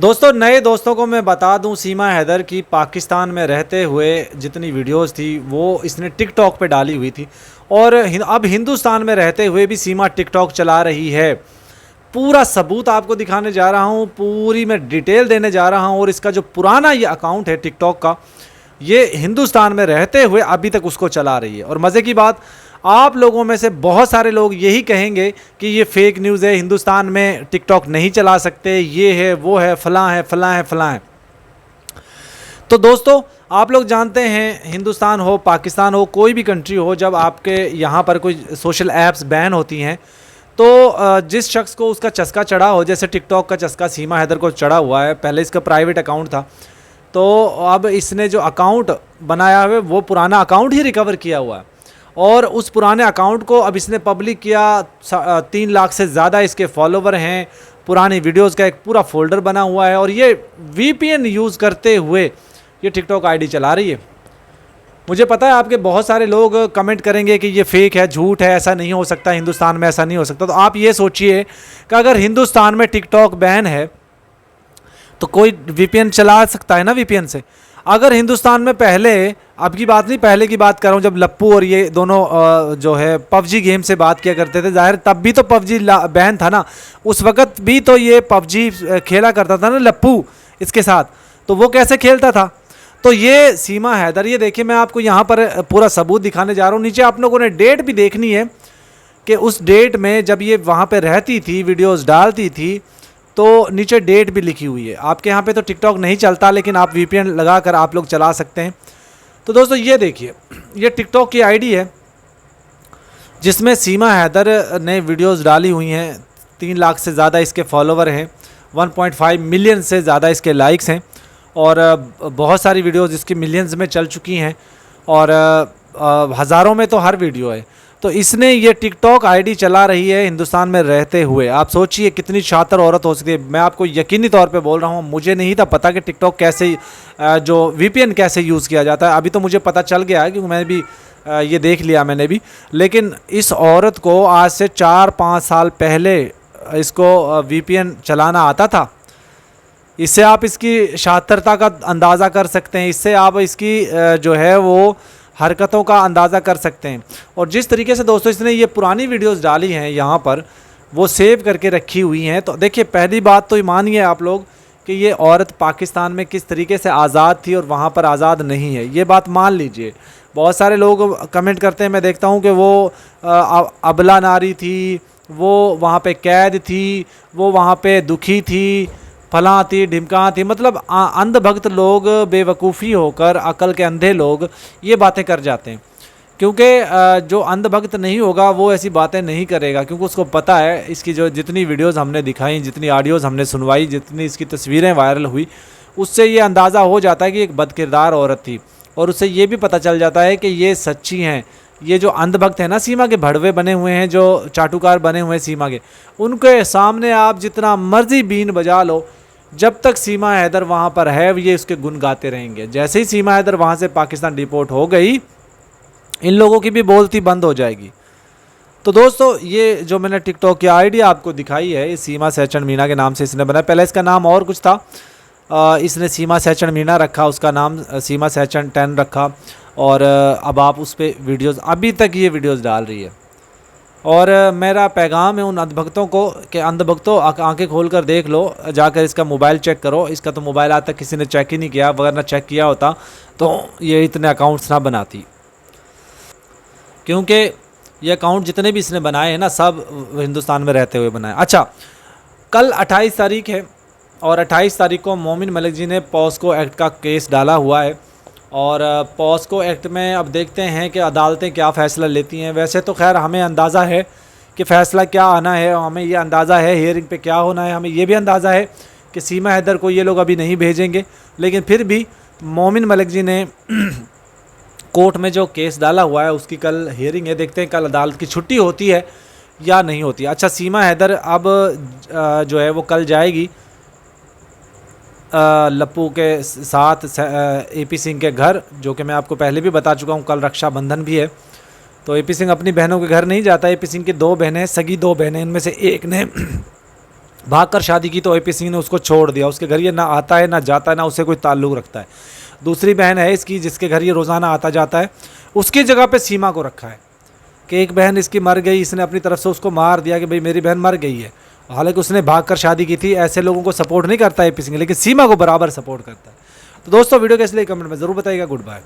दोस्तों, नए दोस्तों को मैं बता दूं, सीमा हैदर की पाकिस्तान में रहते हुए जितनी वीडियोस थी वो इसने टिकटॉक पे डाली हुई थी। और अब हिंदुस्तान में रहते हुए भी सीमा टिकटॉक चला रही है। पूरा सबूत आपको दिखाने जा रहा हूं, पूरी मैं डिटेल देने जा रहा हूं। और इसका जो पुराना ये अकाउंट है टिकटॉक का, ये हिंदुस्तान में रहते हुए अभी तक उसको चला रही है। और मज़े की बात, आप लोगों में से बहुत सारे लोग यही कहेंगे कि ये फेक न्यूज़ है, हिंदुस्तान में टिकटॉक नहीं चला सकते, ये है वो है, फलां है फलां है फलां है। तो दोस्तों, आप लोग जानते हैं, हिंदुस्तान हो, पाकिस्तान हो, कोई भी कंट्री हो, जब आपके यहाँ पर कोई सोशल ऐप्स बैन होती हैं तो जिस शख्स को उसका चस्का चढ़ा हो, जैसे टिकटॉक का चस्का सीमा हैदर को चढ़ा हुआ है। पहले इसका प्राइवेट अकाउंट था, तो अब इसने जो अकाउंट बनाया हुआ है वो पुराना अकाउंट ही रिकवर किया हुआ है। और उस पुराने अकाउंट को अब इसने पब्लिक किया। 3 लाख से ज़्यादा इसके फॉलोवर हैं। पुरानी वीडियोस का एक पूरा फोल्डर बना हुआ है और ये वीपीएन यूज़ करते हुए ये टिकटॉक आईडी चला रही है। मुझे पता है आपके बहुत सारे लोग कमेंट करेंगे कि ये फेक है, झूठ है, ऐसा नहीं हो सकता, हिंदुस्तान में ऐसा नहीं हो सकता। तो आप ये सोचिए कि अगर हिंदुस्तान में टिकटॉक बैन है तो कोई वीपीएन चला सकता है ना, वीपीएन से। अगर हिंदुस्तान में पहले, अब की बात नहीं, पहले की बात कर रहा हूँ, जब लप्पू और ये दोनों जो है पबजी गेम से बात किया करते थे, जाहिर तब भी तो पबजी बैन था ना। उस वक्त भी तो ये पबजी खेला करता था ना लप्पू इसके साथ, तो वो कैसे खेलता था। तो ये सीमा हैदर, ये देखिए, मैं आपको यहाँ पर पूरा सबूत दिखाने जा रहा हूँ। नीचे आप लोगों ने डेट भी देखनी है कि उस डेट में जब ये वहाँ पर रहती थी, वीडियोज़ डालती थी, तो नीचे डेट भी लिखी हुई है। आपके यहाँ पे तो टिकटॉक नहीं चलता, लेकिन आप वीपीएन लगाकर आप लोग चला सकते हैं। तो दोस्तों, ये देखिए, ये टिकटॉक की आईडी है जिसमें सीमा हैदर ने वीडियोस डाली हुई हैं। 3 लाख से ज़्यादा इसके फॉलोवर हैं, 1.5 मिलियन से ज़्यादा इसके लाइक्स हैं और बहुत सारी वीडियोस इसकी मिलियंस में चल चुकी हैं और हज़ारों में तो हर वीडियो है। तो इसने ये टिकटॉक आईडी चला रही है हिंदुस्तान में रहते हुए। आप सोचिए कितनी शातिर औरत हो सकती है। मैं आपको यकीनी तौर पे बोल रहा हूँ, मुझे नहीं था पता कि टिकटॉक कैसे, जो वीपीएन कैसे यूज़ किया जाता है। अभी तो मुझे पता चल गया है क्योंकि मैं भी ये देख लिया मैंने भी। लेकिन इस औरत को आज से 4-5 साल पहले इसको वीपीएन चलाना आता था। इससे आप इसकी शातिरता का अंदाज़ा कर सकते हैं, इससे आप इसकी जो है वो हरकतों का अंदाज़ा कर सकते हैं। और जिस तरीके से दोस्तों इसने ये पुरानी वीडियोस डाली हैं यहाँ पर, वो सेव करके रखी हुई हैं। तो देखिए, पहली बात तो मानिए आप लोग कि ये औरत पाकिस्तान में किस तरीके से आज़ाद थी और वहाँ पर आज़ाद नहीं है, ये बात मान लीजिए। बहुत सारे लोग कमेंट करते हैं, मैं देखता हूँ कि वो अबला नारी थी, वो वहाँ पर कैद थी, वो वहाँ पर दुखी थी, फलां थी, ढिमका थी। मतलब अंधभक्त लोग, बेवकूफ़ी होकर, अकल के अंधे लोग ये बातें कर जाते हैं। क्योंकि जो अंधभक्त नहीं होगा वो ऐसी बातें नहीं करेगा, क्योंकि उसको पता है इसकी जो जितनी वीडियोस हमने दिखाई, जितनी ऑडियोज़ हमने सुनवाई, जितनी इसकी तस्वीरें वायरल हुई, उससे ये अंदाज़ा हो जाता है कि एक बदकिरदार औरत थी। और उससे ये भी पता चल जाता है कि ये सच्ची हैं। ये जो अंधभक्त हैं ना, सीमा के भड़वे बने हुए हैं, जो चाटुकार बने हुए हैं सीमा के, उनके सामने आप जितना मर्जी बीन बजा लो, जब तक सीमा हैदर वहाँ पर है ये उसके गुण गाते रहेंगे। जैसे ही सीमा हैदर वहाँ से पाकिस्तान डिपोर्ट हो गई, इन लोगों की भी बोलती बंद हो जाएगी। तो दोस्तों, ये जो मैंने टिकटॉक की आईडी आपको दिखाई है, ये सीमा सहचन मीना के नाम से इसने बनाया। पहले इसका नाम और कुछ था, इसने सीमा सहचन मीना रखा, उसका नाम सीमा सहचन 10 रखा। और अब आप उस पर वीडियोज़, अभी तक ये वीडियोज़ डाल रही है। और मेरा पैगाम है उन अंधभक्तों को कि अंधभक्तों, आंखें खोलकर देख लो, जाकर इसका मोबाइल चेक करो। इसका तो मोबाइल आज तक किसी ने चेक ही नहीं किया, वरना चेक किया होता तो ये इतने अकाउंट्स ना बनाती। क्योंकि ये अकाउंट जितने भी इसने बनाए हैं ना, सब हिंदुस्तान में रहते हुए बनाए। अच्छा, कल 28 तारीख है और 28 तारीख को मोमिन मलिक जी ने पॉस्को एक्ट का केस डाला हुआ है। और पॉस्को एक्ट में अब देखते हैं कि अदालतें क्या फ़ैसला लेती हैं। वैसे तो खैर हमें अंदाज़ा है कि फ़ैसला क्या आना है, हमें ये अंदाज़ा है हियरिंग पे क्या होना है, हमें ये भी अंदाज़ा है कि सीमा हैदर को ये लोग अभी नहीं भेजेंगे। लेकिन फिर भी मोमिन मलिक जी ने कोर्ट में जो केस डाला हुआ है उसकी कल हियरिंग है। देखते हैं कल अदालत की छुट्टी होती है या नहीं होती। अच्छा, सीमा हैदर अब जो है वो कल जाएगी लप्पू के साथ एपी सिंह के घर, जो कि मैं आपको पहले भी बता चुका हूँ, कल रक्षाबंधन भी है। तो एपी सिंह अपनी बहनों के घर नहीं जाता। एपी सिंह की 2 बहनें, सगी 2 बहनें, इनमें से एक ने भागकर शादी की तो एपी सिंह ने उसको छोड़ दिया, उसके घर ये ना आता है ना जाता है, ना उससे कोई ताल्लुक़ रखता है। दूसरी बहन है इसकी जिसके घर ये रोज़ाना आता जाता है, उसकी जगह पे सीमा को रखा है कि एक बहन इसकी मर गई, इसने अपनी तरफ से उसको मार दिया कि भाई मेरी बहन मर गई है, हालांकि उसने भागकर शादी की थी। ऐसे लोगों को सपोर्ट नहीं करता एपी सिंह, लेकिन सीमा को बराबर सपोर्ट करता है। तो दोस्तों वीडियो कैसे लगी कमेंट में ज़रूर बताइएगा। Good bye.